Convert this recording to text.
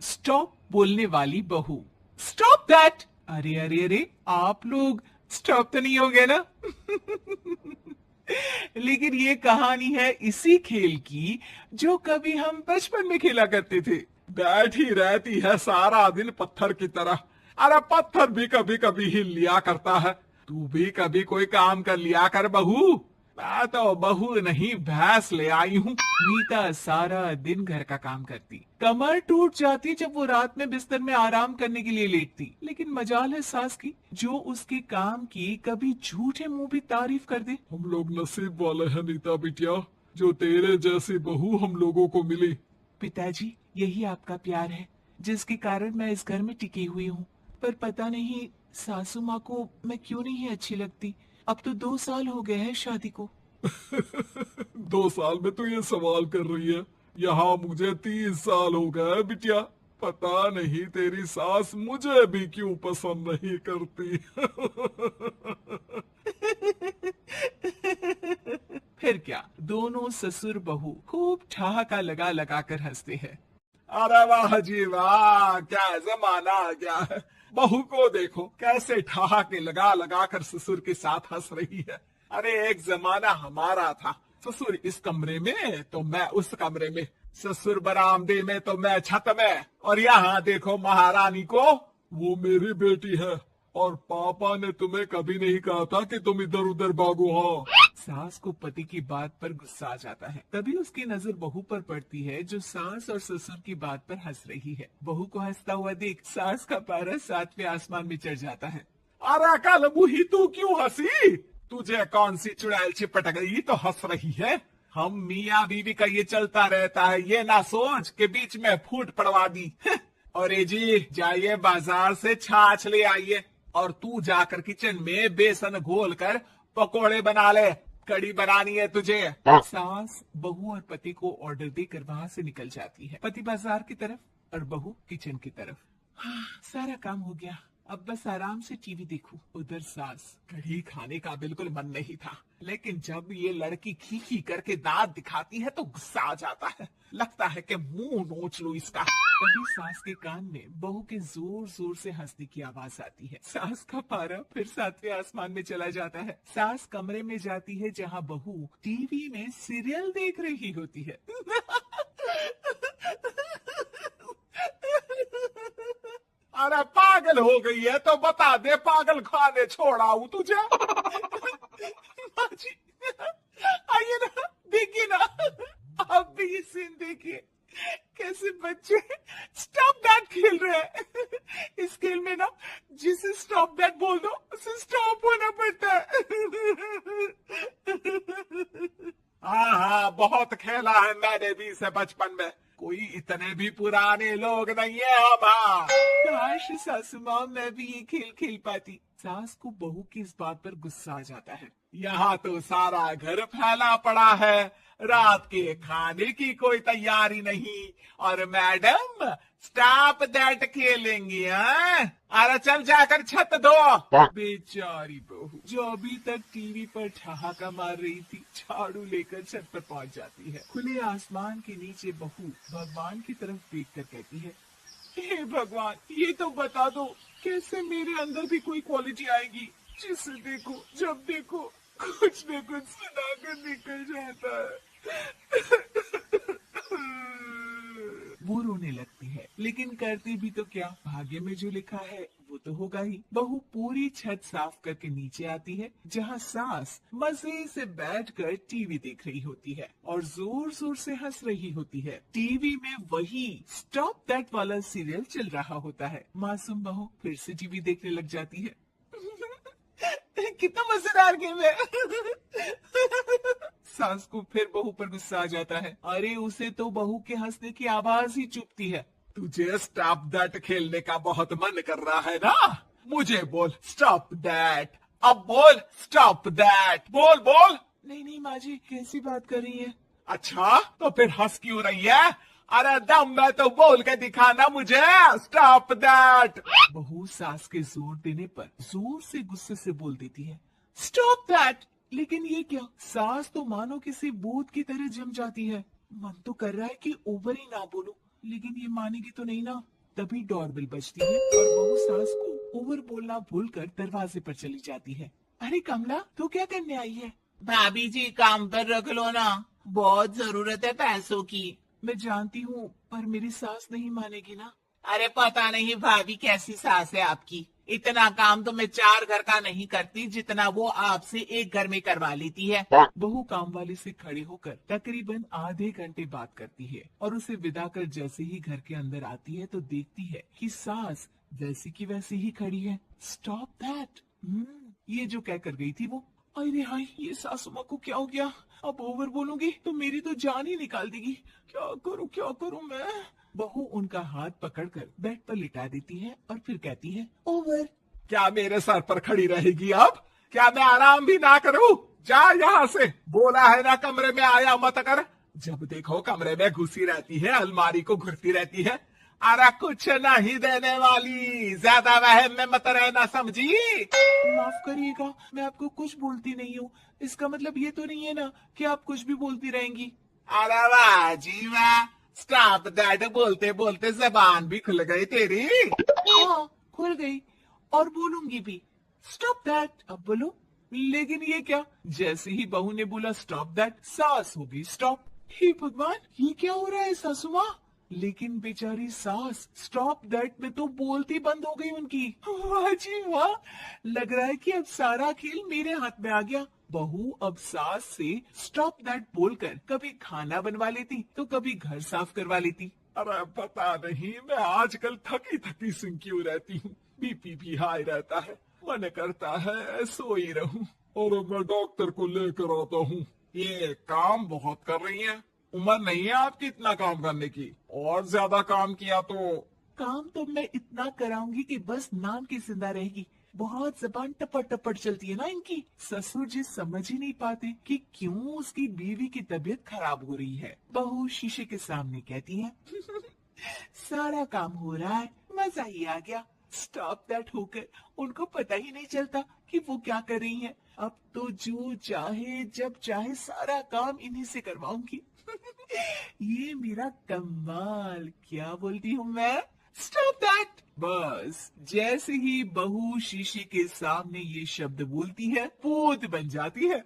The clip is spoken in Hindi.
स्टॉप बोलने वाली बहू। Stop that. अरे अरे अरे, आप लोग स्टॉप तो नहीं हो गए ना? लेकिन ये कहानी है इसी खेल की जो कभी हम बचपन में खेला करते थे। बैठी रहती है सारा दिन पत्थर की तरह। अरे पत्थर भी कभी कभी हिल लिया करता है। तू भी कभी कोई काम कर लिया कर बहू। मैं तो बहू नहीं भैंस ले आई हूँ। मीता सारा दिन घर का काम करती, कमर टूट जाती जब वो रात में बिस्तर में आराम करने के लिए लेटती। लेकिन मजाल है सास की, जो उसके काम की कभी झूठे मुंह भी तारीफ कर दे। हम लोग नसीब वाले हैं नीता बिटिया, जो तेरे जैसी बहू हम लोगों को मिली। पिताजी, यही आपका प्यार है जिसके कारण मैं इस घर में टिकी हुई हूँ। पर पता नहीं सासू माँ को मैं क्यों नहीं अच्छी लगती। अब तो 2 साल हो गए हैं शादी को। 2 साल में तो ये सवाल कर रही है। यहाँ मुझे 30 साल हो गए बिटिया। पता नहीं तेरी सास मुझे भी क्यों पसंद नहीं करती। फिर क्या, दोनों ससुर बहू खूब ठहाका लगा लगा कर हंसते हैं। अरे वाह जी वाह, क्या जमाना आ गया है। बहू को देखो कैसे ठहाके लगा लगा कर ससुर के साथ हंस रही है। अरे एक जमाना हमारा था, ससुर इस कमरे में तो मैं उस कमरे में, ससुर बरामदे में तो मैं छत में, और यहाँ देखो महारानी को। वो मेरी बेटी है और पापा ने तुम्हें कभी नहीं कहा था कि तुम इधर उधर भागो। हाँ, सास को पति की बात पर गुस्सा आ जाता है। तभी उसकी नजर बहू पर पड़ती है जो सास और ससुर की बात पर हंस रही है। बहू को हंसता हुआ देख सास का पारा 7वें आसमान में चढ़ जाता है। अरे कल मुही तू क्यों हंसी? तुझे कौन सी चुड़ैल चिपट गई तो हंस रही है? हम मियाँ बीवी का ये चलता रहता है, ये ना सोच के बीच में फूट पड़वा दी। और जी जाइए बाजार से छाछ ले आइए, और तू जाकर किचन में बेसन घोल कर पकोड़े बना ले, कड़ी बनानी है तुझे। सास बहू और पति को ऑर्डर देकर वहाँ से निकल जाती है। पति बाजार की तरफ और बहू किचन की तरफ। हाँ, सारा काम हो गया, अब बस आराम से टीवी देखूं। उधर सास, कढ़ी खाने का बिल्कुल मन नहीं था, लेकिन जब ये लड़की खी खी करके दांत दिखाती है तो गुस्सा आ जाता है। लगता है कि मुंह नोच लूं इसका। तभी सास के कान में बहू के जोर जोर से हंसने की आवाज आती है। सास का पारा फिर 7वें आसमान में चला जाता है। सास कमरे में जाती है जहाँ बहू टीवी में सीरियल देख रही होती है। अरे पागल हो गई है तो बता दे, पागल खाने छोड़ाऊं तुझे? माँ जी, आइए ना, देखिए ना, आप भी ये सीन देखिए, कैसे बच्चे स्टॉप दैट खेल रहे हैं। इस खेल में ना जिसे स्टॉप दैट बोल दो उसे स्टॉप होना पड़ता है। हाँ हाँ, बहुत खेला है मैंने भी इसे बचपन में। कोई इतने भी पुराने लोग नहीं है हम। हाँ, काश सासू माँ मैं भी ये खेल खेल पाती। सास को बहू की इस बात पर गुस्सा आ जाता है। यहाँ तो सारा घर फैला पड़ा है, रात के खाने की कोई तैयारी नहीं, और मैडम स्टॉप दैट खेलेंगी। हाँ, अरे चल जाकर छत धो। बेचारी बहू जो अभी तक टीवी पर ठहाका मार रही थी, झाड़ू लेकर छत पर पहुंच जाती है। खुले आसमान के नीचे बहू भगवान की तरफ देखकर कहती है, हे भगवान, ये तो बता दो कैसे मेरे अंदर भी कोई क्वालिटी आएगी जिसे देखो जब देखो कुछ न कुछ सुनाकर निकल जाता है। वो रोने लगती है, लेकिन करती भी तो क्या, भाग्य में जो लिखा है वो तो होगा ही। बहू पूरी छत साफ करके नीचे आती है जहाँ सास मजे से बैठकर टीवी देख रही होती है और जोर जोर से हंस रही होती है। टीवी में वही स्टॉप दैट वाला सीरियल चल रहा होता है। मासूम बहू फिर से टीवी देखने लग जाती है। कितना मजेदार गेम है। सास को फिर बहू पर गुस्सा आ जाता है। अरे उसे तो बहू के हंसने की आवाज ही चुभती है। तुझे स्टॉप दैट खेलने का बहुत मन कर रहा है ना? मुझे बोल स्टॉप दैट, अब बोल स्टॉप दैट, बोल बोल। नहीं नहीं माँ जी, कैसी बात कर रही है? अच्छा तो फिर हंस क्यों रही है? अरे दम में तो बोल के दिखाना मुझे स्टॉप दैट। बहू सास के जोर देने पर जोर से गुस्से से बोल देती है, स्टॉप दैट। लेकिन ये क्या, सास तो मानो किसी भूत की तरह जम जाती है। मन तो कर रहा है कि ऊपर ही ना बोलूं, लेकिन ये मानेगी तो नहीं ना। तभी डोरबेल बजती है और बहू सास को ओवर बोलना भूलकर दरवाजे पर चली जाती है। अरे कमला, तू क्या करने आई है? भाभी जी काम पर रख लो ना, बहुत जरूरत है पैसों की। मैं जानती हूँ, पर मेरी सास नहीं मानेगी ना। अरे पता नहीं भाभी कैसी सास है आपकी, इतना काम तो मैं 4 घर का नहीं करती जितना वो आपसे एक घर में करवा लेती है। बहू काम वाली से खड़े होकर तकरीबन आधे घंटे बात करती है और उसे विदा कर जैसे ही घर के अंदर आती है तो देखती है कि सास वैसी की वैसी ही खड़ी है। Stop that. ये जो कह कर गई थी वो। अरे हाय, ये सासू माँ को क्या हो गया? अब ओवर बोलूंगी तो मेरी तो जान ही निकाल देगी। क्या करूँ मैं? बहू उनका हाथ पकड़कर बेड पर लिटा देती है और फिर कहती है, ओवर। क्या मेरे सर पर खड़ी रहेगी अब? क्या मैं आराम भी ना करूं? जा यहाँ से, बोला है ना कमरे में आया मत कर। जब देखो कमरे में घुसी रहती है, अलमारी को घुरती रहती है। अरे कुछ नहीं देने वाली, ज्यादा वहम में मत रहना, समझी? माफ करिएगा, मैं आपको कुछ बोलती नहीं हूँ। इसका मतलब ये तो नहीं है ना कि आप कुछ भी बोलती रहेंगी। अरे वाह जी वाह, स्टॉप दैट बोलते बोलते जबान भी खुल गई तेरी। हाँ, खुल गई और बोलूंगी भी। Stop that. अब बोलो। लेकिन ये क्या? जैसे ही बहू ने बोला स्टॉप दैट, सास हो गई स्टॉप। हे भगवान, ये क्या हो रहा है सासू माँ? लेकिन बेचारी सास स्टॉप दैट में तो बोलती बंद हो गई उनकी। वाह जी वाह, लग रहा है कि अब सारा खेल मेरे हाथ में आ गया। बहू अब सास से स्टॉप दैट बोलकर कभी खाना बनवा लेती तो कभी घर साफ करवा लेती। अरे पता नहीं, मैं आजकल थकी थकी सी क्यों रहती हूँ। बीपी भी हाई रहता है, मन करता है सो ही रहूं। और मैं डॉक्टर को लेकर आता हूँ। ये काम बहुत कर रही हैं, उम्र नहीं है आपकी इतना काम करने की। और ज्यादा काम किया तो काम तो मैं इतना कराऊंगी कि बस नाम की जिंदा रहेगी। बहुत जबान टपट टपट चलती है ना इनकी। ससुर जी समझ ही नहीं पाते कि क्यों उसकी बीवी की तबीयत खराब हो रही है। बहू शीशे के सामने कहती है, सारा काम हो रहा है, मजा ही आ गया। स्टॉप दैट होकर उनको पता ही नहीं चलता कि वो क्या कर रही हैं। अब तो जो चाहे जब चाहे सारा काम इन्हीं से करवाऊंगी। ये मेरा कमाल। क्या बोलती हूँ मैं? Stop that. बस जैसे ही बहू शीशे के सामने ये शब्द बोलती है, भूत बन जाती है।